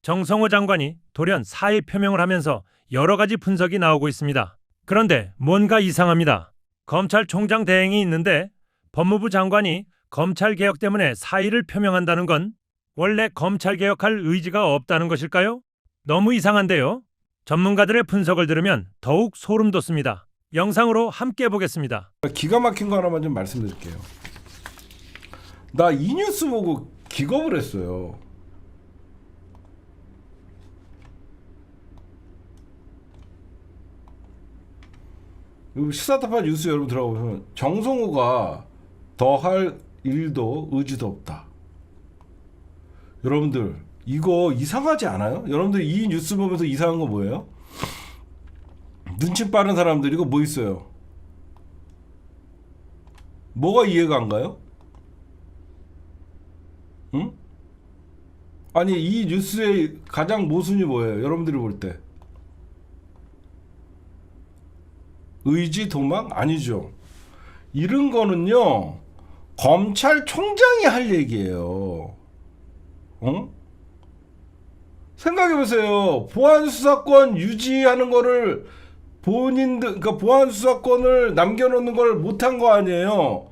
정성호 장관이 돌연 사의 표명을 하면서 여러 가지 분석이 나오고 있습니다. 그런데 뭔가 이상합니다. 검찰총장 대행이 있는데 법무부 장관이 검찰개혁 때문에 사의를 표명한다는 건 원래 검찰개혁할 의지가 없다는 것일까요? 너무 이상한데요. 전문가들의 분석을 들으면 더욱 소름 돋습니다. 영상으로 함께 보겠습니다. 기가 막힌 거 하나만 좀 말씀드릴게요. 나 이 뉴스 보고 기겁을 했어요. 시사타파 뉴스 여러분 들어보면 정성호가 더 할 일도 의지도 없다. 여러분들 이거 이상하지 않아요? 여러분들 이 뉴스 보면서 이상한 거 뭐예요? 눈치 빠른 사람들 이거 뭐 있어요? 뭐가 이해가 안 가요? 응? 아니 이 뉴스의 가장 모순이 뭐예요? 여러분들이 볼 때 의지 도망? 아니죠. 이런 거는요 검찰총장이 할 얘기예요. 어? 생각해보세요. 보안수사권 유지하는 거를 본인들, 그러니까 보안수사권을 남겨놓는 걸 못한 거 아니에요.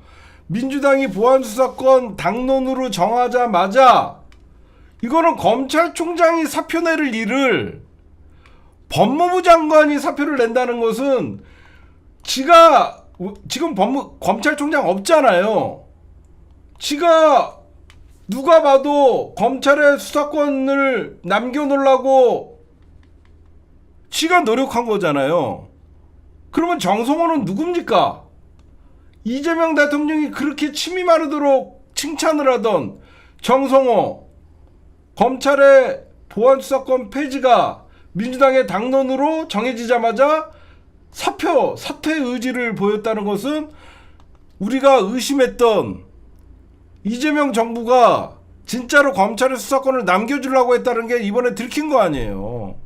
민주당이 보안수사권 당론으로 정하자마자 이거는 검찰총장이 사표 내릴 일을 법무부 장관이 사표를 낸다는 것은 지가 지금 검찰총장 없잖아요. 지가 누가 봐도 검찰의 수사권을 남겨놓으려고 지가 노력한 거잖아요. 그러면 정성호는 누굽니까? 이재명 대통령이 그렇게 침이 마르도록 칭찬을 하던 정성호, 검찰의 보안수사권 폐지가 민주당의 당론으로 정해지자마자 사퇴 의지를 보였다는 것은 우리가 의심했던 이재명 정부가 진짜로 검찰의 수사권을 남겨주려고 했다는 게 이번에 들킨 거 아니에요.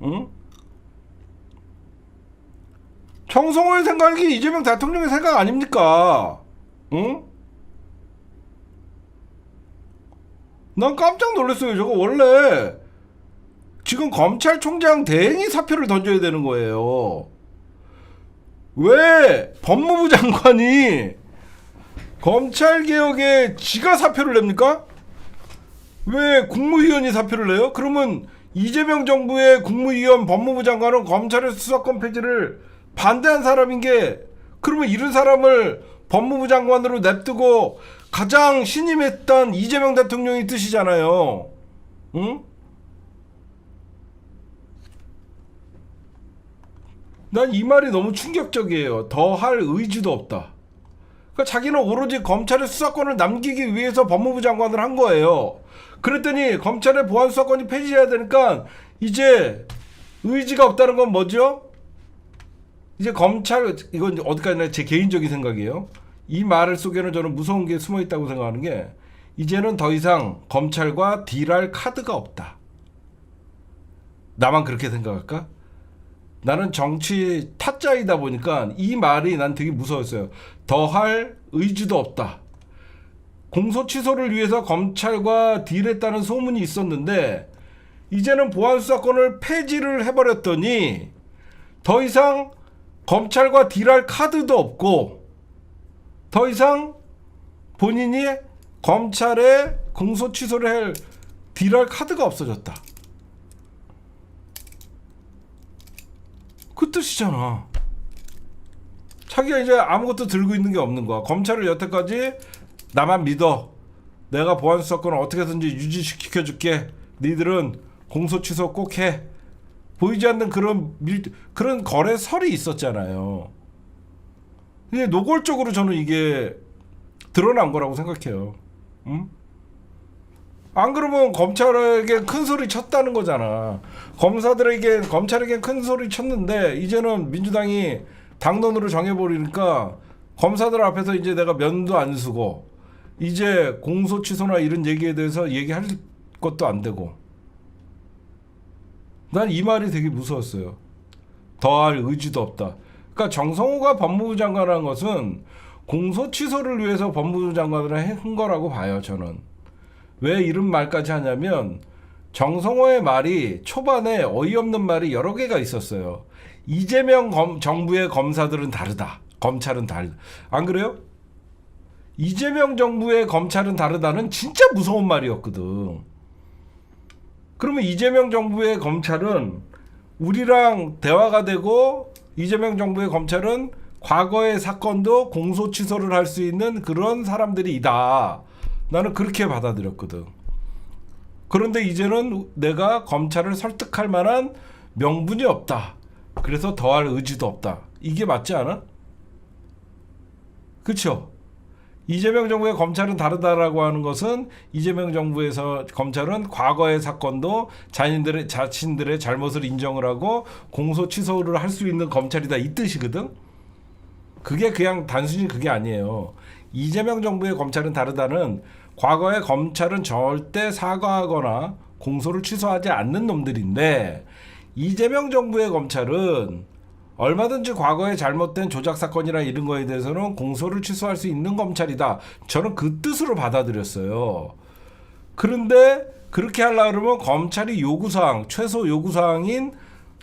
응? 정성호의 생각이 이재명 대통령의 생각 아닙니까? 응? 난 깜짝 놀랐어요. 저거 원래 지금 검찰총장 대행이 사표를 던져야 되는 거예요. 왜 법무부 장관이 검찰개혁에 지가 사표를 냅니까? 왜 국무위원이 사표를 내요? 그러면 이재명 정부의 국무위원 법무부 장관은 검찰의 수사권 폐지를 반대한 사람인 게, 그러면 이런 사람을 법무부 장관으로 냅두고 가장 신임했던 이재명 대통령의 뜻이잖아요. 응? 난 이 말이 너무 충격적이에요. 더 할 의지도 없다. 그러니까 자기는 오로지 검찰의 수사권을 남기기 위해서 법무부 장관을 한 거예요. 그랬더니 검찰의 보안수사권이 폐지해야 되니까 이제 의지가 없다는 건 뭐죠? 이제 검찰, 이건 어디까지나 제 개인적인 생각이에요. 이 말 속에는 저는 무서운 게 숨어 있다고 생각하는 게, 이제는 더 이상 검찰과 딜할 카드가 없다. 나만 그렇게 생각할까? 나는 정치 타짜이다 보니까 이 말이 난 되게 무서웠어요. 더 할 의지도 없다. 공소 취소를 위해서 검찰과 딜했다는 소문이 있었는데 이제는 보안수사권을 폐지를 해버렸더니 더 이상 검찰과 딜할 카드도 없고 더 이상 본인이 검찰에 공소 취소를 딜할 카드가 없어졌다. 그 뜻이잖아. 자기가 이제 아무것도 들고 있는 게 없는 거야. 검찰을 여태까지 나만 믿어. 내가 보안수사권을 어떻게든지 유지시켜줄게. 니들은 공소 취소 꼭 해. 보이지 않는 그런 거래설이 있었잖아요. 근데 노골적으로 저는 이게 드러난 거라고 생각해요. 응? 안 그러면 검찰에게 큰 소리 쳤다는 거잖아. 검찰에게 큰 소리 쳤는데 이제는 민주당이 당론으로 정해버리니까 검사들 앞에서 이제 내가 면도 안 쓰고 이제 공소 취소나 이런 얘기에 대해서 얘기할 것도 안 되고. 난 이 말이 되게 무서웠어요. 더할 의지도 없다. 그러니까 정성호가 법무부 장관을 한 것은 공소 취소를 위해서 법무부 장관을 한 거라고 봐요, 저는. 왜 이런 말까지 하냐면 정성호의 말이 초반에 어이없는 말이 여러 개가 있었어요. 이재명 정부의 검사들은 다르다. 검찰은 다르다. 안 그래요? 이재명 정부의 검찰은 다르다는 진짜 무서운 말이었거든. 그러면 이재명 정부의 검찰은 우리랑 대화가 되고 이재명 정부의 검찰은 과거의 사건도 공소 취소를 할 수 있는 그런 사람들이다. 나는 그렇게 받아들였거든. 그런데 이제는 내가 검찰을 설득할 만한 명분이 없다. 그래서 더할 의지도 없다. 이게 맞지 않아? 그렇죠? 이재명 정부의 검찰은 다르다라고 하는 것은 이재명 정부에서 검찰은 과거의 사건도 자신들의 잘못을 인정을 하고 공소 취소를 할 수 있는 검찰이다 이 뜻이거든. 그게 그냥 단순히 그게 아니에요. 이재명 정부의 검찰은 다르다는 과거의 검찰은 절대 사과하거나 공소를 취소하지 않는 놈들인데 이재명 정부의 검찰은 얼마든지 과거에 잘못된 조작 사건이나 이런 거에 대해서는 공소를 취소할 수 있는 검찰이다. 저는 그 뜻으로 받아들였어요. 그런데 그렇게 하려고 그러면 검찰이 요구사항, 최소 요구사항인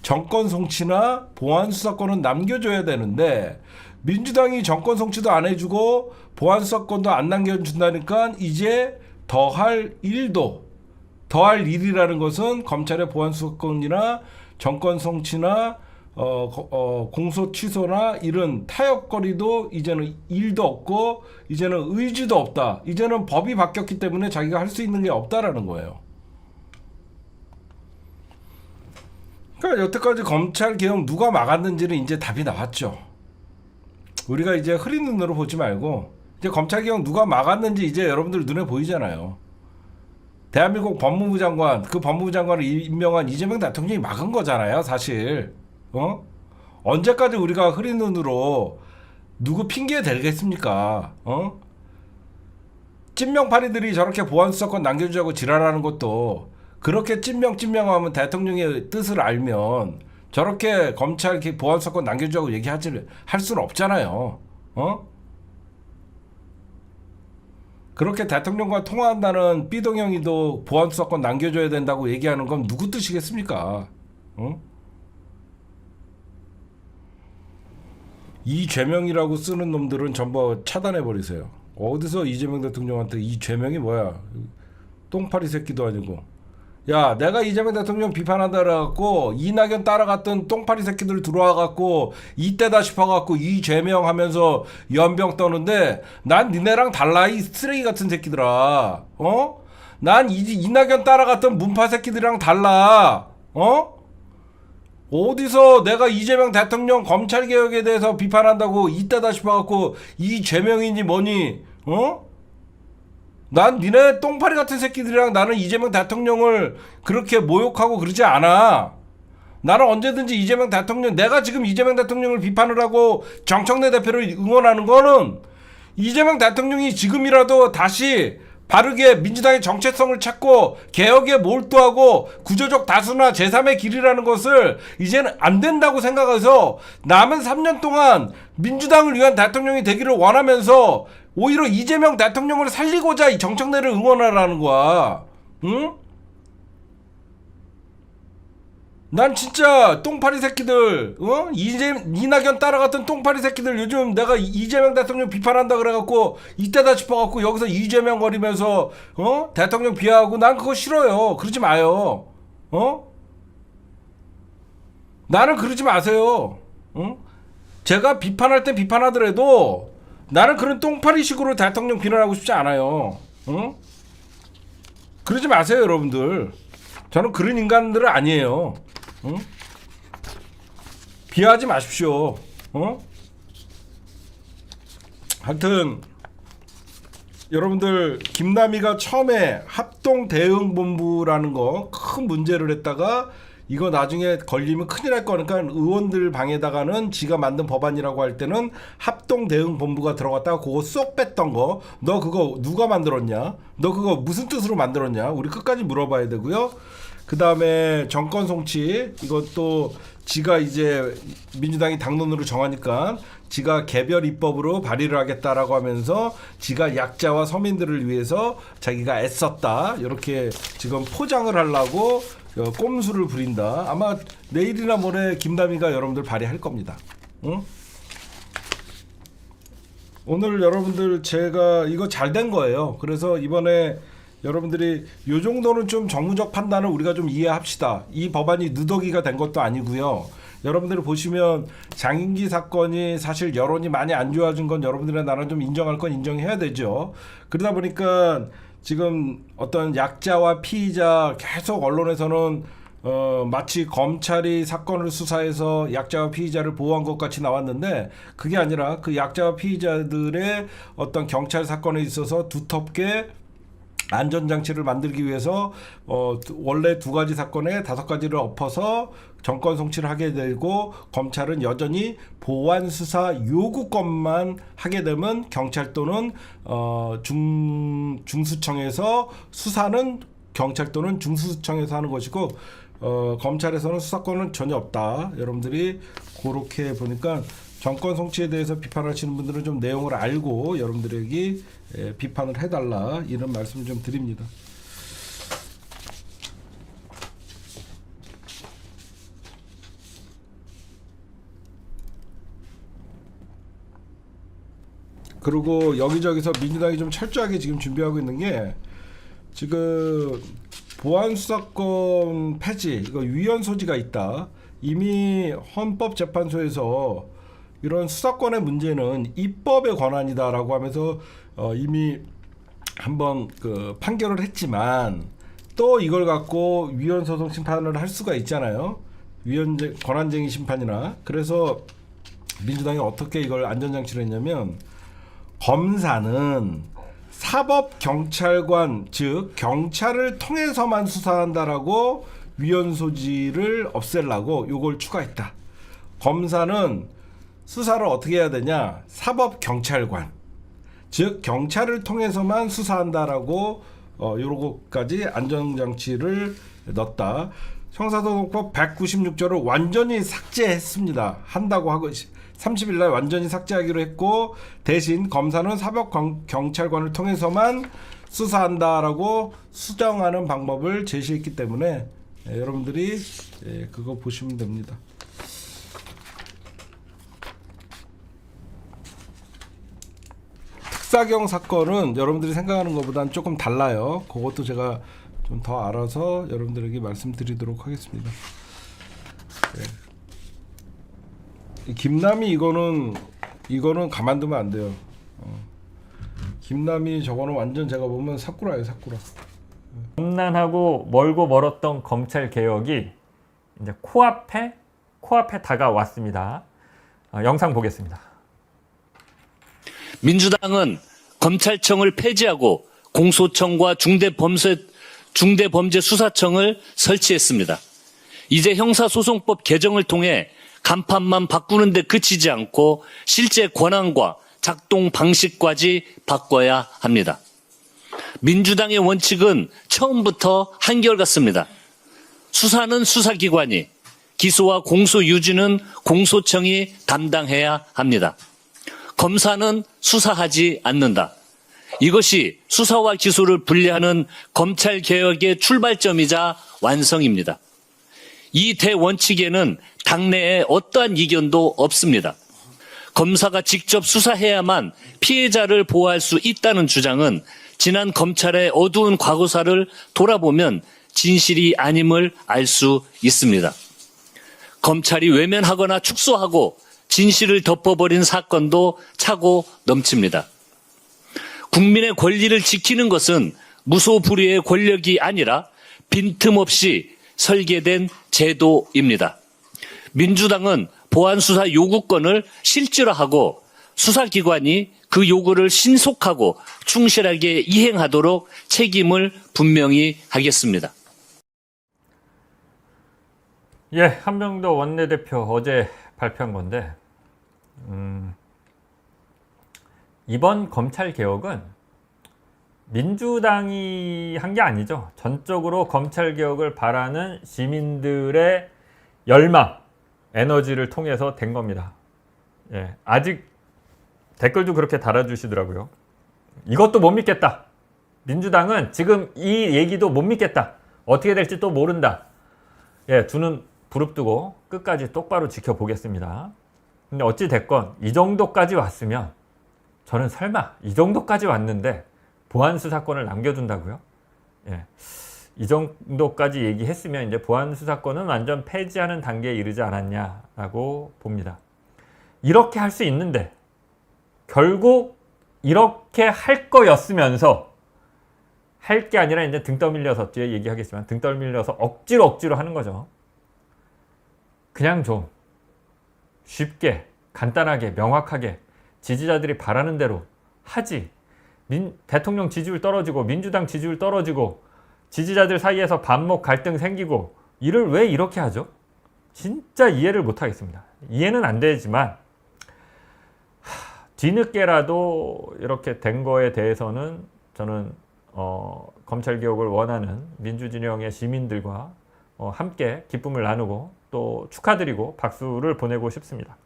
정권 송치나 보안 수사권은 남겨줘야 되는데 민주당이 정권 송치도 안 해주고 보안 수사권도 안 남겨준다니까 이제 더할 일이라는 것은 검찰의 보안 수사권이나 정권 송치나 공소 취소나 이런 타협거리도 이제는 일도 없고 이제는 의지도 없다. 이제는 법이 바뀌었기 때문에 자기가 할 수 있는 게 없다라는 거예요. 그러니까 여태까지 검찰 개혁 누가 막았는지는 이제 답이 나왔죠. 우리가 이제 흐린 눈으로 보지 말고 이제 검찰 개혁 누가 막았는지 이제 여러분들 눈에 보이잖아요. 대한민국 법무부 장관, 그 법무부 장관을 임명한 이재명 대통령이 막은 거잖아요, 사실. 언제까지 우리가 흐린 눈으로 누구 핑계 대겠습니까? 찐명파리들이 저렇게 보안 수사권 남겨주자고 지랄하는 것도 그렇게 찐명하면 대통령의 뜻을 알면 저렇게 검찰 보안 수사권 남겨주자고 할 수는 없잖아요. 그렇게 대통령과 통화한다는 삐동영이도 보안 수사권 남겨줘야 된다고 얘기하는 건 누구 뜻이겠습니까? 이죄명이라고 쓰는 놈들은 전부 차단해 버리세요. 어디서 이재명 대통령한테 이 죄명이 뭐야? 똥파리 새끼도 아니고. 야, 내가 이재명 대통령 비판한다 그래갖고 이낙연 따라갔던 똥파리 새끼들 들어와갖고 이때다 싶어갖고 이 죄명 하면서 연병 떠는데 난 니네랑 달라 이 쓰레기 같은 새끼들아. 난 이낙연 따라갔던 문파 새끼들이랑 달라. 어디서 내가 이재명 대통령 검찰개혁에 대해서 비판한다고 이때다 싶어갖고 이 죄명이니 뭐니 난 니네 똥파리 같은 새끼들이랑 나는 이재명 대통령을 그렇게 모욕하고 그러지 않아. 나는 언제든지 이재명 대통령, 내가 지금 이재명 대통령을 비판을 하고 정청래 대표를 응원하는 거는 이재명 대통령이 지금이라도 다시 바르게 민주당의 정체성을 찾고 개혁에 몰두하고 구조적 다수나 제3의 길이라는 것을 이제는 안 된다고 생각해서 남은 3년 동안 민주당을 위한 대통령이 되기를 원하면서 오히려 이재명 대통령을 살리고자 이 정청래를 응원하라는 거야. 응? 난 진짜 똥파리 새끼들, 이낙연 따라갔던 똥파리 새끼들 요즘 내가 이재명 대통령 비판한다 그래갖고 이때다 싶어갖고 여기서 이재명 거리면서 대통령 비하하고 난 그거 싫어요. 그러지 마요. 나는 그러지 마세요. 제가 비판할 땐 비판하더라도 나는 그런 똥파리 식으로 대통령 비난하고 싶지 않아요. 그러지 마세요, 여러분들. 저는 그런 인간들은 아니에요. 비하하지 마십시오. 하여튼 여러분들 김남희가 처음에 합동대응본부라는 거 큰 문제를 했다가 이거 나중에 걸리면 큰일 날 거니까 의원들 방에다가는 지가 만든 법안이라고 할 때는 합동대응본부가 들어갔다가 그거 쏙 뺐던 거, 너 그거 누가 만들었냐? 너 그거 무슨 뜻으로 만들었냐? 우리 끝까지 물어봐야 되고요. 그 다음에 정권 송치, 이것도 지가 이제 민주당이 당론으로 정하니까 지가 개별 입법으로 발의를 하겠다라고 하면서 지가 약자와 서민들을 위해서 자기가 애썼다, 이렇게 지금 포장을 하려고 꼼수를 부린다. 아마 내일이나 모레 김남희가 여러분들 발의할 겁니다. 응? 오늘 여러분들 제가 이거 잘 된 거예요. 그래서 이번에 여러분들이 요 정도는 좀 정무적 판단을 우리가 좀 이해합시다. 이 법안이 누더기가 된 것도 아니고요. 여러분들이 보시면 장인기 사건이 사실 여론이 많이 안 좋아진 건 여러분들이나 나는 좀 인정할 건 인정해야 되죠. 그러다 보니까 지금 어떤 약자와 피의자 계속 언론에서는 마치 검찰이 사건을 수사해서 약자와 피의자를 보호한 것 같이 나왔는데, 그게 아니라 그 약자와 피의자들의 어떤 경찰 사건에 있어서 두텁게 안전장치를 만들기 위해서 원래 2가지 사건에 5가지를 엎어서 정권 송치를 하게 되고, 검찰은 여전히 보완 수사 요구권만 하게 되면 경찰 또는 중수청에서 수사는 경찰 또는 중수청에서 하는 것이고, 검찰에서는 수사권은 전혀 없다. 여러분들이 그렇게 보니까 정권 송치에 대해서 비판하시는 분들은 좀 내용을 알고 여러분들에게 비판을 해달라, 이런 말씀 좀 드립니다. 그리고 여기저기서 민주당이 좀 철저하게 지금 준비하고 있는 게, 지금 보안수사권 폐지, 이거 위헌 소지가 있다. 이미 헌법재판소에서 이런 수사권의 문제는 입법의 권한이다라고 하면서 이미 한번 그 판결을 했지만, 또 이걸 갖고 위헌 소송 심판을 할 수가 있잖아요. 권한쟁의 심판이나. 그래서 민주당이 어떻게 이걸 안전장치를 했냐면, 검사는 사법경찰관, 즉 경찰을 통해서만 수사한다라고 위헌 소지를 없애려고 요걸 추가했다. 검사는 수사를 어떻게 해야 되냐? 사법경찰관, 즉 경찰을 통해서만 수사한다라고 요거까지 안전장치를 넣었다. 형사소송법 196조를 완전히 삭제했습니다. 한다고 하고 30일 날 완전히 삭제하기로 했고, 대신 검사는 사법경찰관을 통해서만 수사한다라고 수정하는 방법을 제시했기 때문에 여러분들이 그거 보시면 됩니다. 특사경 사건은 여러분들이 생각하는 것보다는 조금 달라요. 그것도 제가 좀 더 알아서 여러분들에게 말씀드리도록 하겠습니다. 김남희 이거는 가만두면 안 돼요. 김남희 저거는 완전 제가 보면 사쿠라예요, 사쿠라. 험난하고 멀고 멀었던 검찰 개혁이 이제 코앞에 다가왔습니다. 영상 보겠습니다. 민주당은 검찰청을 폐지하고 공소청과 중대범죄수사청을 설치했습니다. 이제 형사소송법 개정을 통해 간판만 바꾸는 데 그치지 않고 실제 권한과 작동 방식까지 바꿔야 합니다. 민주당의 원칙은 처음부터 한결같습니다. 수사는 수사기관이, 기소와 공소 유지는 공소청이 담당해야 합니다. 검사는 수사하지 않는다. 이것이 수사와 기소를 분리하는 검찰개혁의 출발점이자 완성입니다. 이 대원칙에는 당내에 어떠한 이견도 없습니다. 검사가 직접 수사해야만 피해자를 보호할 수 있다는 주장은 지난 검찰의 어두운 과거사를 돌아보면 진실이 아님을 알 수 있습니다. 검찰이 외면하거나 축소하고 진실을 덮어버린 사건도 차고 넘칩니다. 국민의 권리를 지키는 것은 무소불위의 권력이 아니라 빈틈없이 설계된 제도입니다. 민주당은 보안수사 요구권을 실질화하고 수사기관이 그 요구를 신속하고 충실하게 이행하도록 책임을 분명히 하겠습니다. 예, 한명도 원내대표 어제 발표한 건데, 이번 검찰 개혁은 민주당이 한 게 아니죠. 전적으로 검찰개혁을 바라는 시민들의 열망, 에너지를 통해서 된 겁니다. 예, 아직 댓글도 그렇게 달아주시더라고요. 이것도 못 믿겠다. 민주당은 지금 이 얘기도 못 믿겠다. 어떻게 될지 또 모른다. 예, 두 눈 부릅뜨고 끝까지 똑바로 지켜보겠습니다. 근데 어찌 됐건 이 정도까지 왔으면 저는 설마 이 정도까지 왔는데 보안수사권을 남겨둔다고요? 예, 이 정도까지 얘기했으면 이제 보안수사권은 완전 폐지하는 단계에 이르지 않았냐라고 봅니다. 이렇게 할 수 있는데 결국 이렇게 할 거였으면서 할 게 아니라 이제 등 떠밀려서 뒤에 얘기하겠지만 등 떠밀려서 억지로 하는 거죠. 그냥 좀 쉽게 간단하게 명확하게 지지자들이 바라는 대로 하지. 대통령 지지율 떨어지고 민주당 지지율 떨어지고 지지자들 사이에서 반목 갈등 생기고 일을 왜 이렇게 하죠? 진짜 이해를 못 하겠습니다. 이해는 안 되지만 뒤늦게라도 이렇게 된 거에 대해서는 저는 검찰개혁을 원하는 민주진영의 시민들과 함께 기쁨을 나누고 또 축하드리고 박수를 보내고 싶습니다.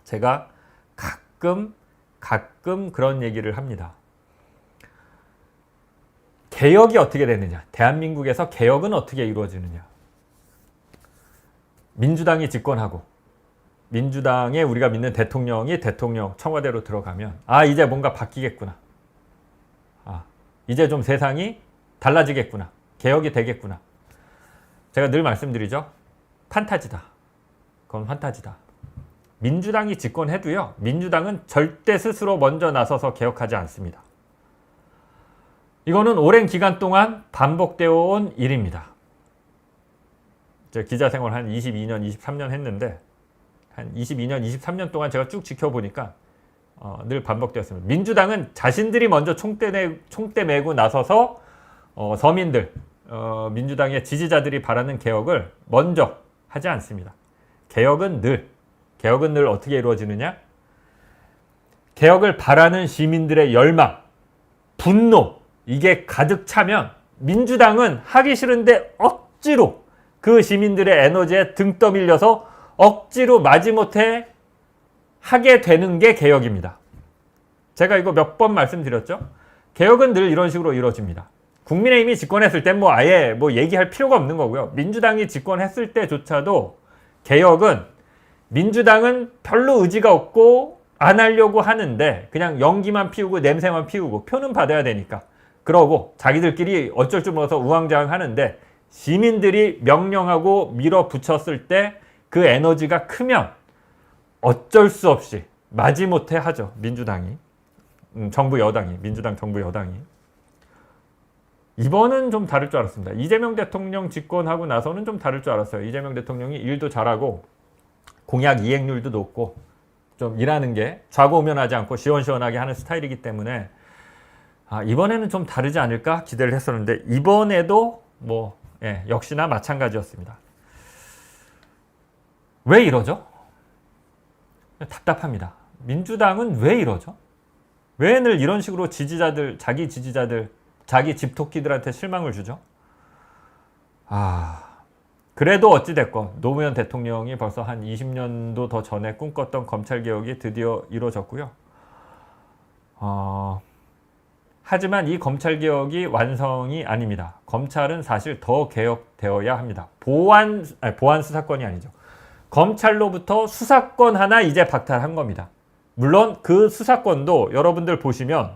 제가 가끔 그런 얘기를 합니다. 개혁이 어떻게 되느냐? 대한민국에서 개혁은 어떻게 이루어지느냐? 민주당이 집권하고 민주당의 우리가 믿는 대통령이 대통령 청와대로 들어가면 이제 뭔가 바뀌겠구나. 이제 좀 세상이 달라지겠구나. 개혁이 되겠구나. 제가 늘 말씀드리죠. 판타지다. 그건 판타지다. 민주당이 집권해도요. 민주당은 절대 스스로 먼저 나서서 개혁하지 않습니다. 이거는 오랜 기간 동안 반복되어 온 일입니다. 제가 기자 생활 한 22년, 23년 했는데 한 22년, 23년 동안 제가 쭉 지켜보니까 늘 반복되었습니다. 민주당은 자신들이 먼저 총대 메고 나서서 서민들, 민주당의 지지자들이 바라는 개혁을 먼저 하지 않습니다. 개혁은 늘 어떻게 이루어지느냐? 개혁을 바라는 시민들의 열망, 분노, 이게 가득 차면 민주당은 하기 싫은데 억지로 그 시민들의 에너지에 등 떠밀려서 억지로 마지못해 하게 되는 게 개혁입니다. 제가 이거 몇 번 말씀드렸죠? 개혁은 늘 이런 식으로 이루어집니다. 국민의힘이 집권했을 땐 아예 얘기할 필요가 없는 거고요. 민주당이 집권했을 때조차도 개혁은 민주당은 별로 의지가 없고 안 하려고 하는데 그냥 연기만 피우고 냄새만 피우고 표는 받아야 되니까 그러고 자기들끼리 어쩔 줄 몰라서 우왕좌왕 하는데 시민들이 명령하고 밀어붙였을 때 그 에너지가 크면 어쩔 수 없이 마지못해 하죠. 민주당이. 정부 여당이. 민주당 정부 여당이. 이번은 좀 다를 줄 알았습니다. 이재명 대통령 집권하고 나서는 좀 다를 줄 알았어요. 이재명 대통령이 일도 잘하고 공약 이행률도 높고 좀 일하는 게 좌고우면하지 않고 시원시원하게 하는 스타일이기 때문에 이번에는 좀 다르지 않을까 기대를 했었는데 이번에도 역시나 마찬가지였습니다. 왜 이러죠? 답답합니다. 민주당은 왜 이러죠? 왜 늘 이런 식으로 자기 지지자들, 자기 집토끼들한테 실망을 주죠? 그래도 어찌됐건 노무현 대통령이 벌써 한 20년도 더 전에 꿈꿨던 검찰개혁이 드디어 이루어졌고요. 하지만 이 검찰개혁이 완성이 아닙니다. 검찰은 사실 더 개혁되어야 합니다. 보안 수사권이 아니죠. 검찰로부터 수사권 하나 이제 박탈한 겁니다. 물론 그 수사권도 여러분들 보시면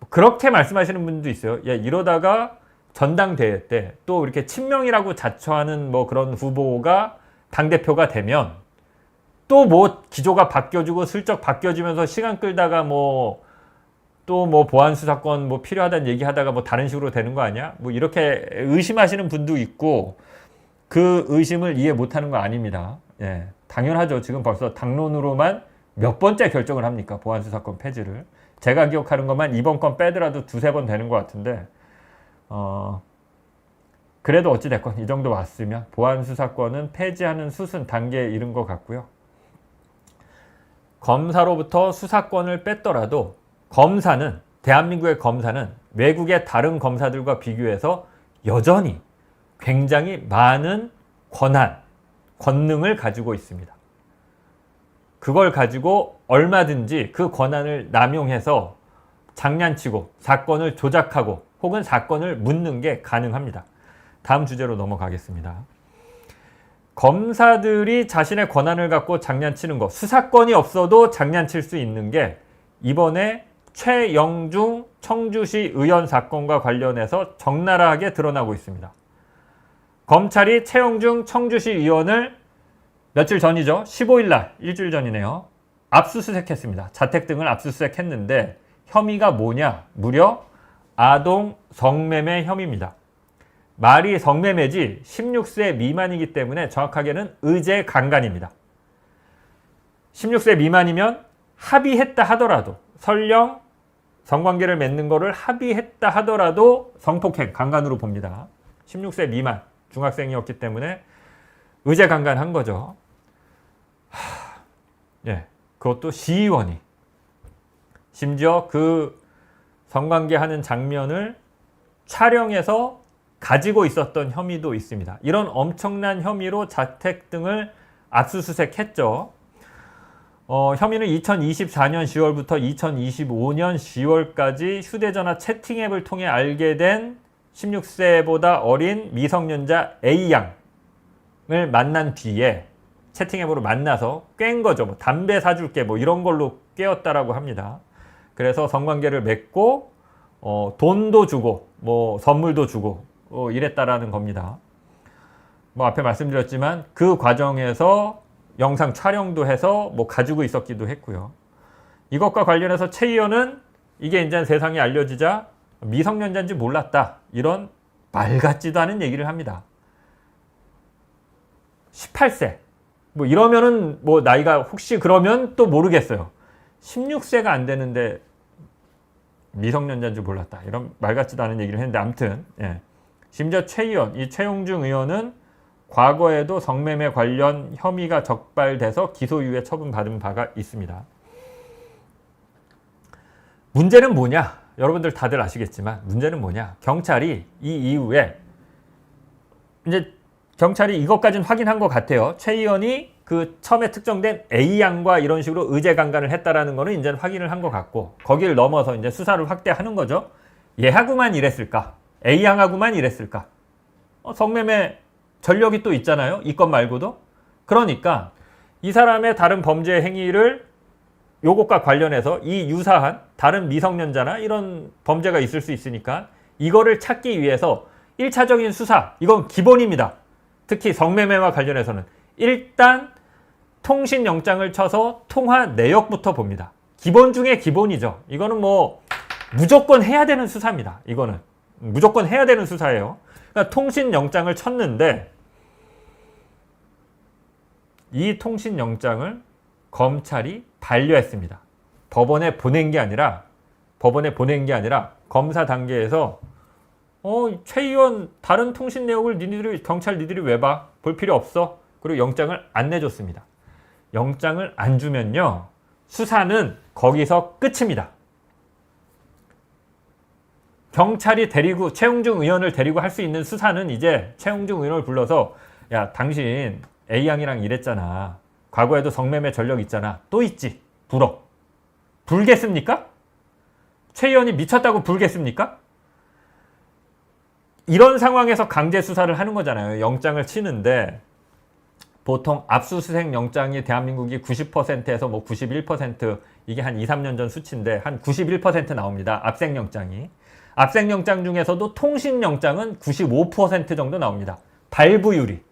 그렇게 말씀하시는 분도 있어요. 이러다가 전당대회 때 또 이렇게 친명이라고 자처하는 그런 후보가 당대표가 되면 또 기조가 바뀌어지고 슬쩍 바뀌어지면서 시간 끌다가 또 보안 수사권 필요하다는 얘기하다가 다른 식으로 되는 거 아니야? 이렇게 의심하시는 분도 있고 그 의심을 이해 못하는 거 아닙니다. 예, 당연하죠. 지금 벌써 당론으로만 몇 번째 결정을 합니까? 보안 수사권 폐지를. 제가 기억하는 것만 이번 건 빼더라도 두세 번 되는 것 같은데 그래도 어찌됐건 이 정도 왔으면 보안 수사권은 폐지하는 수순 단계에 이른 것 같고요. 검사로부터 수사권을 뺐더라도 검사는 대한민국의 검사는 외국의 다른 검사들과 비교해서 여전히 굉장히 많은 권능을 가지고 있습니다. 그걸 가지고 얼마든지 그 권한을 남용해서 장난치고 사건을 조작하고 혹은 사건을 묻는 게 가능합니다. 다음 주제로 넘어가겠습니다. 검사들이 자신의 권한을 갖고 장난치는 거, 수사권이 없어도 장난칠 수 있는 게 이번에 최영중 청주시 의원 사건과 관련해서 적나라하게 드러나고 있습니다. 검찰이 최영중 청주시 의원을 며칠 전이죠. 15일 날, 일주일 전이네요. 압수수색했습니다. 자택 등을 압수수색했는데 혐의가 뭐냐? 무려 아동 성매매 혐의입니다. 말이 성매매지 16세 미만이기 때문에 정확하게는 의제 강간입니다. 16세 미만이면 합의했다 하더라도 설령 성관계를 맺는 거를 합의했다 하더라도 성폭행, 강간으로 봅니다. 16세 미만, 중학생이었기 때문에 의제 강간한 거죠. 예, 그것도 시의원이 심지어 그 성관계하는 장면을 촬영해서 가지고 있었던 혐의도 있습니다. 이런 엄청난 혐의로 자택 등을 압수수색했죠. 혐의는 2024년 10월부터 2025년 10월까지 휴대전화 채팅 앱을 통해 알게 된 16세보다 어린 미성년자 A양을 만난 뒤에 채팅 앱으로 만나서 깬 거죠. 뭐 담배 사줄게 뭐 이런 걸로 깨었다라고 합니다. 그래서 성관계를 맺고 돈도 주고 뭐 선물도 주고 이랬다라는 겁니다. 뭐 앞에 말씀드렸지만 그 과정에서 영상 촬영도 해서 뭐 가지고 있었기도 했고요. 이것과 관련해서 최 의원은 이게 이제 세상에 알려지자 미성년자인지 몰랐다. 이런 말 같지도 않은 얘기를 합니다. 18세. 뭐 이러면은 뭐 나이가 혹시 그러면 또 모르겠어요. 16세가 안 되는데 미성년자인 줄 몰랐다. 이런 말 같지도 않은 얘기를 했는데 아무튼 예. 심지어 최 의원, 이 최용중 의원은 과거에도 성매매 관련 혐의가 적발돼서 기소유예 처분받은 바가 있습니다. 문제는 뭐냐? 여러분들 다들 아시겠지만 문제는 뭐냐? 경찰이 이 이후에 이제 경찰이 이것까지는 확인한 것 같아요. 최 의원이 그 처음에 특정된 A양과 이런 식으로 의제 강간을 했다라는 거는 이제 확인을 한 것 같고 거기를 넘어서 이제 수사를 확대하는 거죠. 얘하고만 이랬을까? A양하고만 이랬을까? 성매매 전력이 또 있잖아요. 이 건 말고도. 그러니까 이 사람의 다른 범죄 행위를 요것과 관련해서 이 유사한 다른 미성년자나 이런 범죄가 있을 수 있으니까 이거를 찾기 위해서 1차적인 수사, 이건 기본입니다. 특히 성매매와 관련해서는 일단 통신영장을 쳐서 통화 내역부터 봅니다. 기본 중에 기본이죠. 이거는 뭐 무조건 해야 되는 수사입니다. 이거는 무조건 해야 되는 수사예요. 그러니까 통신영장을 쳤는데 이 통신영장을 검찰이 반려했습니다. 법원에 보낸 게 아니라 검사 단계에서 최 의원 다른 통신 내역을 경찰 왜 봐? 볼 필요 없어. 그리고 영장을 안 내줬습니다. 영장을 안 주면요. 수사는 거기서 끝입니다. 경찰이 데리고 최용중 의원을 데리고 할 수 있는 수사는 이제 최용중 의원을 불러서 야 당신 A양이랑 이랬잖아. 과거에도 성매매 전력 있잖아. 또 있지. 불어. 불겠습니까? 최 의원이 미쳤다고 불겠습니까? 이런 상황에서 강제 수사를 하는 거잖아요. 영장을 치는데 보통 압수수색 영장이 대한민국이 90%에서 뭐 91% 이게 한 2, 3년 전 수치인데 한 91% 나옵니다. 압색영장이. 압색영장 중에서도 통신영장은 95% 정도 나옵니다. 발부율이.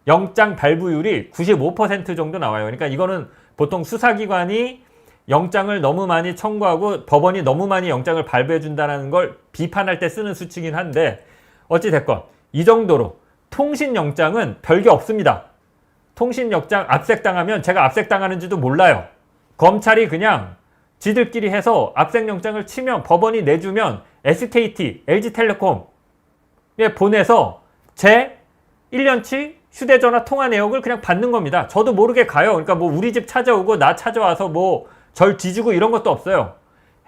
영장 발부율이 95% 정도 나와요. 그러니까 이거는 보통 수사기관이 영장을 너무 많이 청구하고 법원이 너무 많이 영장을 발부해 준다는 걸 비판할 때 쓰는 수치긴 한데 어찌됐건 이 정도로 통신영장은 별게 없습니다. 통신영장 압색당하면 제가 압색당하는지도 몰라요. 검찰이 그냥 지들끼리 해서 압색영장을 치면 법원이 내주면 SKT, LG텔레콤에 보내서 제 1년치 휴대전화 통화 내역을 그냥 받는 겁니다. 저도 모르게 가요. 그러니까 뭐 우리 집 찾아오고 나 찾아와서 뭐 절 뒤지고 이런 것도 없어요.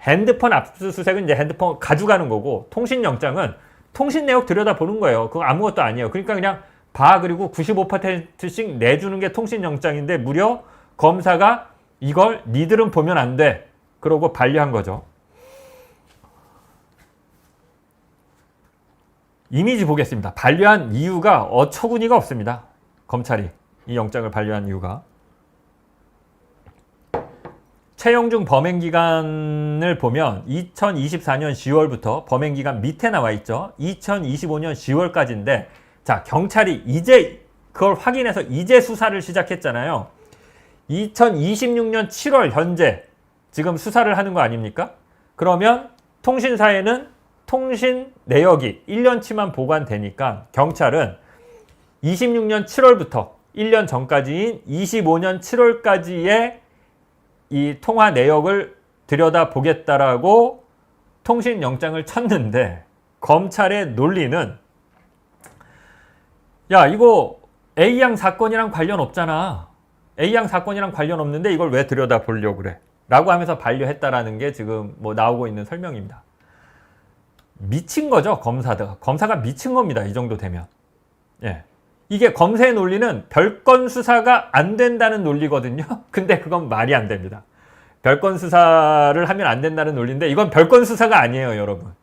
핸드폰 압수수색은 이제 핸드폰 가져가는 거고, 통신영장은 통신 내역 들여다보는 거예요. 그거 아무것도 아니에요. 그러니까 그냥 봐, 그리고 95%씩 내주는 게 통신영장인데 무려 검사가 이걸 니들은 보면 안 돼, 그러고 반려한 거죠. 이미지 보겠습니다. 반려한 이유가 어처구니가 없습니다. 검찰이 이 영장을 반려한 이유가. 최영중 범행기간을 보면 2024년 10월부터 범행기간 밑에 나와 있죠. 2025년 10월까지인데, 자, 경찰이 이제 그걸 확인해서 이제 수사를 시작했잖아요. 2026년 7월 현재 지금 수사를 하는 거 아닙니까? 그러면 통신사에는 통신 내역이 1년치만 보관되니까 경찰은 26년 7월부터 1년 전까지인 25년 7월까지의 이 통화 내역을 들여다보겠다라고 통신영장을 쳤는데, 검찰의 논리는 야, 이거 A양 사건이랑 관련 없잖아. A양 사건이랑 관련 없는데 이걸 왜 들여다보려고 그래? 라고 하면서 반려했다라는 게 지금 뭐 나오고 있는 설명입니다. 미친 거죠, 검사가 미친 겁니다. 이 정도 되면. 예. 이게 검사의 논리는 별건 수사가 안 된다는 논리거든요. 근데 그건 말이 안 됩니다. 별건 수사를 하면 안 된다는 논리인데 이건 별건 수사가 아니에요, 여러분.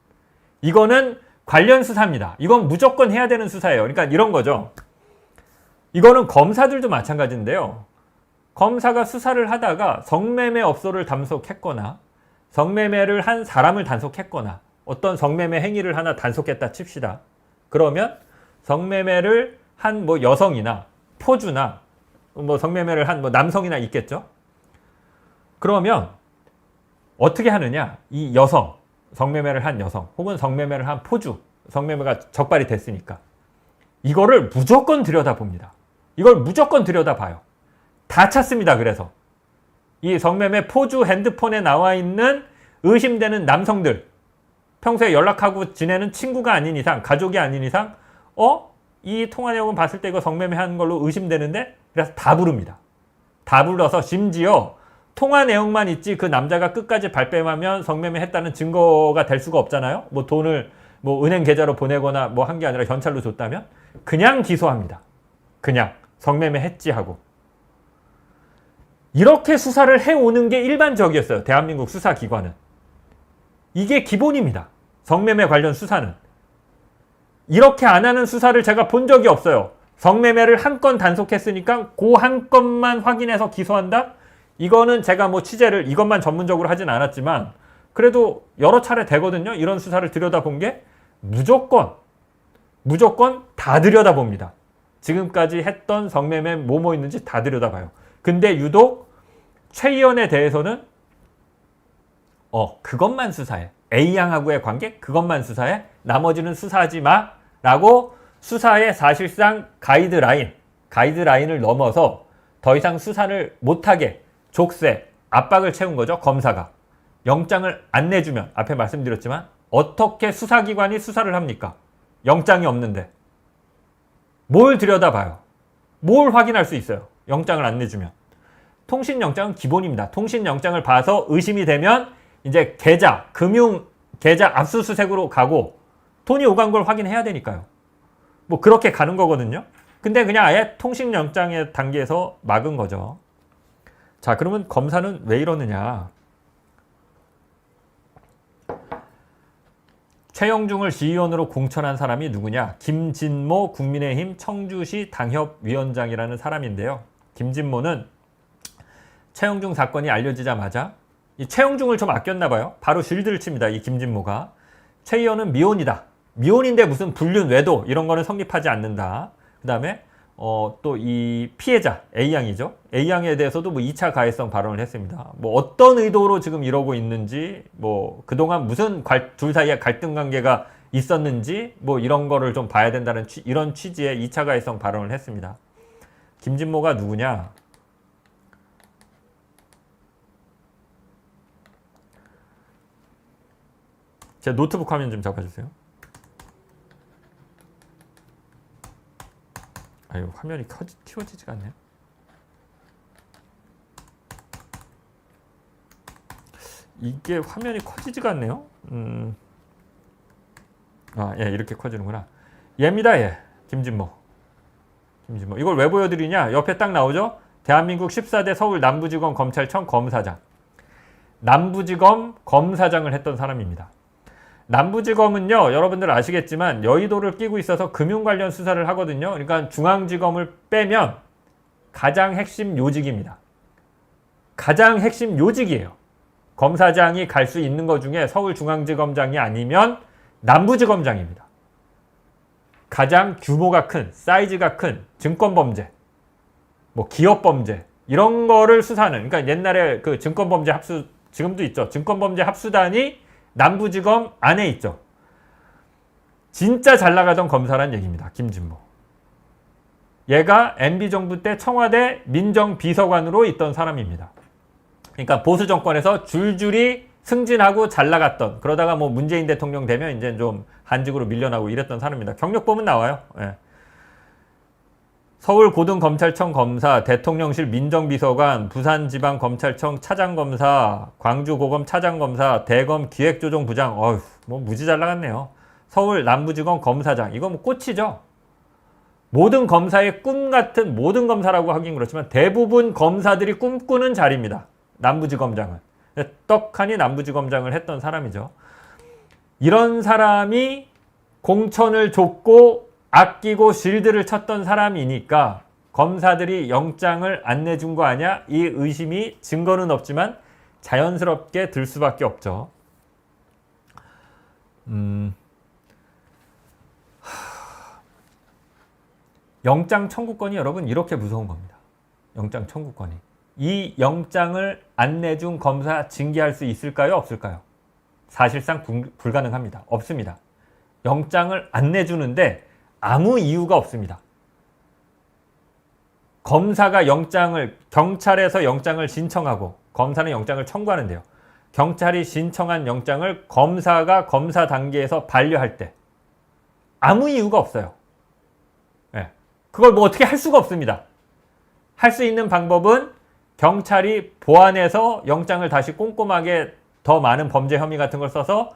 이거는 관련 수사입니다. 이건 무조건 해야 되는 수사예요. 그러니까 이런 거죠. 이거는 검사들도 마찬가지인데요. 검사가 수사를 하다가 성매매 업소를 단속했거나 성매매를 한 사람을 단속했거나 어떤 성매매 행위를 하나 단속했다 칩시다. 그러면 성매매를 한 뭐 여성이나 포주나 뭐 성매매를 한 뭐 남성이나 있겠죠. 그러면 어떻게 하느냐? 이 여성, 성매매를 한 여성 혹은 성매매를 한 포주, 성매매가 적발이 됐으니까 이거를 무조건 들여다봅니다. 이걸 무조건 들여다봐요. 다 찾습니다. 그래서 이 성매매 포주 핸드폰에 나와 있는 의심되는 남성들, 평소에 연락하고 지내는 친구가 아닌 이상, 가족이 아닌 이상, 이 통화 내용은 봤을 때 이거 성매매 하는 걸로 의심되는데, 그래서 다 부릅니다. 다 불러서 심지어 통화 내용만 있지 그 남자가 끝까지 발뺌하면 성매매 했다는 증거가 될 수가 없잖아요. 뭐 돈을 뭐 은행 계좌로 보내거나 뭐 한 게 아니라 현찰로 줬다면 그냥 기소합니다. 그냥 성매매 했지 하고. 이렇게 수사를 해오는 게 일반적이었어요. 대한민국 수사기관은. 이게 기본입니다. 성매매 관련 수사는. 이렇게 안 하는 수사를 제가 본 적이 없어요. 성매매를 한 건 단속했으니까 그 한 건만 확인해서 기소한다? 이거는 제가 뭐 취재를 이것만 전문적으로 하진 않았지만 그래도 여러 차례 되거든요. 이런 수사를 들여다본 게 무조건 다 들여다봅니다. 지금까지 했던 성매매 뭐뭐 있는지 다 들여다봐요. 근데 유독 최 의원에 대해서는 그것만 수사해. A양하고의 관계 그것만 수사해. 나머지는 수사하지 마. 라고 수사의 사실상 가이드라인을 넘어서 더 이상 수사를 못하게 족쇄, 압박을 채운 거죠. 검사가. 영장을 안 내주면 앞에 말씀드렸지만 어떻게 수사기관이 수사를 합니까? 영장이 없는데. 뭘 들여다봐요? 뭘 확인할 수 있어요? 영장을 안 내주면. 통신영장은 기본입니다. 통신영장을 봐서 의심이 되면 이제 계좌, 금융 계좌 압수수색으로 가고 돈이 오간 걸 확인해야 되니까요. 뭐 그렇게 가는 거거든요. 근데 그냥 아예 통신영장의 단계에서 막은 거죠. 자, 그러면 검사는 왜 이러느냐? 최영중을 시의원으로 공천한 사람이 누구냐? 김진모 국민의힘 청주시 당협위원장이라는 사람인데요. 김진모는 최영중 사건이 알려지자마자 이 최영중을 좀 아꼈나 봐요. 바로 쉴드를 칩니다. 이 김진모가. 최 의원은 미혼이다. 미혼인데 무슨 불륜, 외도 이런 거는 성립하지 않는다. 그 다음에 또 이 피해자 A양이죠. A양에 대해서도 뭐 2차 가해성 발언을 했습니다. 뭐 어떤 의도로 지금 이러고 있는지, 뭐 그동안 무슨 둘 사이에 갈등 관계가 있었는지 뭐 이런 거를 좀 봐야 된다는 이런 취지의 2차 가해성 발언을 했습니다. 김진모가 누구냐? 제 노트북 화면 좀 잡아주세요. 아유, 화면이 키워지지가 않네요. 이게 화면이 커지지가 않네요. 예, 이렇게 커지는구나. 얘입니다, 얘. 김진모. 이걸 왜 보여드리냐? 옆에 딱 나오죠? 대한민국 14대 서울 남부지검 검찰청 검사장. 남부지검 검사장을 했던 사람입니다. 남부지검은요, 여러분들 아시겠지만 여의도를 끼고 있어서 금융 관련 수사를 하거든요. 그러니까 중앙지검을 빼면 가장 핵심 요직입니다. 가장 핵심 요직이에요. 검사장이 갈 수 있는 것 중에 서울중앙지검장이 아니면 남부지검장입니다. 가장 규모가 큰, 사이즈가 큰 증권범죄, 뭐 기업범죄 이런 거를 수사하는, 그러니까 옛날에 그 증권범죄 합수, 지금도 있죠. 증권범죄 합수단이 남부지검 안에 있죠. 진짜 잘 나가던 검사란 얘기입니다. 김진모. 얘가 MB정부 때 청와대 민정비서관으로 있던 사람입니다. 그러니까 보수 정권에서 줄줄이 승진하고 잘 나갔던, 그러다가 뭐 문재인 대통령 되면 이제 좀 한직으로 밀려나고 이랬던 사람입니다. 경력 보면 나와요. 예. 서울고등검찰청 검사, 대통령실 민정비서관, 부산지방검찰청 차장검사, 광주고검 차장검사, 대검 기획조정부장, 어휴, 뭐 무지 잘 나갔네요. 서울 남부지검 검사장, 이거 뭐 꽃이죠. 모든 검사의 꿈 같은, 모든 검사라고 하긴 그렇지만 대부분 검사들이 꿈꾸는 자리입니다. 남부지검장은. 떡하니 남부지검장을 했던 사람이죠. 이런 사람이 공천을 줬고 아끼고 실드를 쳤던 사람이니까 검사들이 영장을 안 내준 거 아니야? 이 의심이 증거는 없지만 자연스럽게 들 수밖에 없죠. 영장 청구권이 여러분 이렇게 무서운 겁니다. 영장 청구권이. 이 영장을 안 내준 검사 징계할 수 있을까요? 없을까요? 사실상 불가능합니다. 없습니다. 영장을 안 내주는데 아무 이유가 없습니다. 검사가 경찰에서 영장을 신청하고 검사는 영장을 청구하는데요. 경찰이 신청한 영장을 검사가 검사 단계에서 반려할 때 아무 이유가 없어요. 네. 그걸 뭐 어떻게 할 수가 없습니다. 할 수 있는 방법은 경찰이 보완해서 영장을 다시 꼼꼼하게 더 많은 범죄 혐의 같은 걸 써서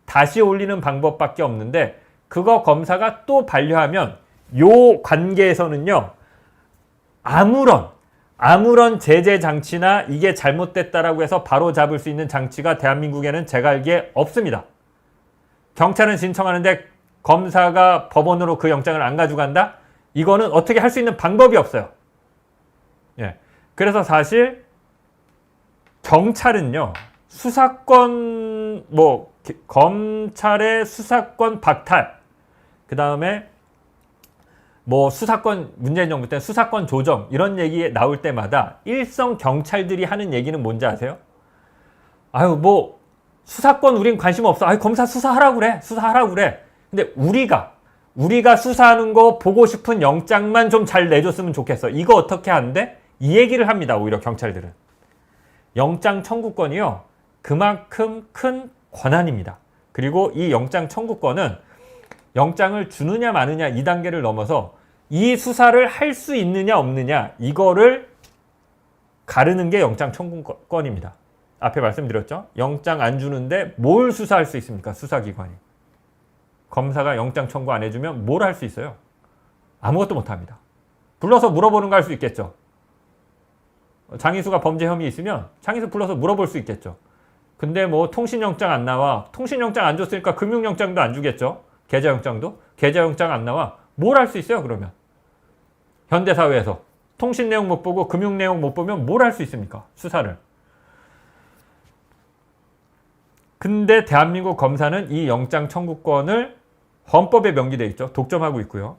다시 올리는 방법밖에 없는데, 그거 검사가 또 반려하면 요 관계에서는요, 아무런 제재 장치나 이게 잘못됐다라고 해서 바로 잡을 수 있는 장치가 대한민국에는 제가 알기에 없습니다. 경찰은 신청하는데 검사가 법원으로 그 영장을 안 가져간다? 이거는 어떻게 할 수 있는 방법이 없어요. 예. 그래서 사실 경찰은요, 수사권, 검찰의 수사권 박탈, 그 다음에 뭐 수사권, 문재인 정부 때 수사권 조정 이런 얘기 나올 때마다 일선 경찰들이 하는 얘기는 뭔지 아세요? 아유, 뭐 수사권 우린 관심 없어. 아유, 검사 수사하라고 그래. 근데 우리가 수사하는 거 보고 싶은 영장만 좀 잘 내줬으면 좋겠어. 이거 어떻게 하는데? 이 얘기를 합니다. 오히려 경찰들은. 영장 청구권이요, 그만큼 큰 권한입니다. 그리고 이 영장 청구권은 영장을 주느냐 마느냐 이 단계를 넘어서 이 수사를 할 수 있느냐 없느냐 이거를 가르는 게 영장 청구권입니다. 앞에 말씀드렸죠? 영장 안 주는데 뭘 수사할 수 있습니까? 수사기관이. 검사가 영장 청구 안 해주면 뭘 할 수 있어요? 아무것도 못합니다. 불러서 물어보는 거 할 수 있겠죠. 장희수가 범죄 혐의 있으면 장희수 불러서 물어볼 수 있겠죠. 근데 뭐 통신영장 안 나와. 통신영장 안 줬으니까 금융영장도 안 주겠죠. 계좌영장도. 계좌영장 안 나와. 뭘 할 수 있어요, 그러면? 현대사회에서 통신 내용 못 보고 금융 내용 못 보면 뭘 할 수 있습니까? 수사를. 근데 대한민국 검사는 이 영장 청구권을 헌법에 명기되어 있죠. 독점하고 있고요.